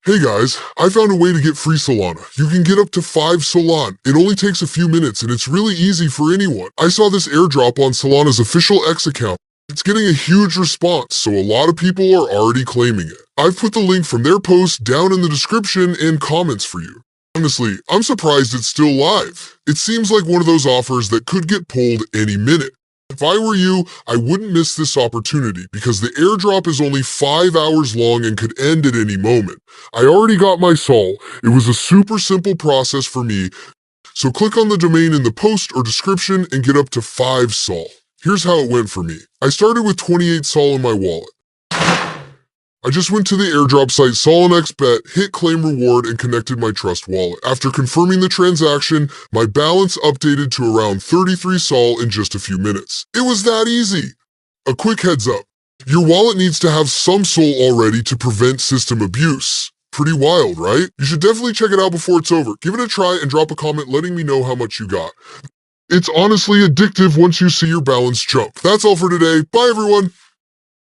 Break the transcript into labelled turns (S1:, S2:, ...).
S1: Hey guys, I found a way to get free Solana. You can get up to 5 Solan. It only takes a few minutes and it's really easy for anyone. I saw this airdrop on Solana's official X account. It's getting a huge response, so a lot of people are already claiming it. I've put the link from their post down in the description and comments for you. Honestly, I'm surprised it's still live. It seems like one of those offers that could get pulled any minute. If I were you, I wouldn't miss this opportunity because the airdrop is only 5 hours long and could end at any moment. I already got my Sol. It was a super simple process for me, so click on the domain in the post or description and get up to 5 Sol. Here's how it went for me. I started with 28 Sol in my wallet. I just went to the airdrop site SolanXBet, hit claim reward, and connected my Trust wallet. After confirming the transaction, my balance updated to around 33 Sol in just a few minutes. It was that easy. A quick heads up. Your wallet needs to have some Sol already to prevent system abuse. Pretty wild, right? You should definitely check it out before it's over. Give it a try and drop a comment letting me know how much you got. It's honestly addictive once you see your balance jump. That's all for today. Bye everyone!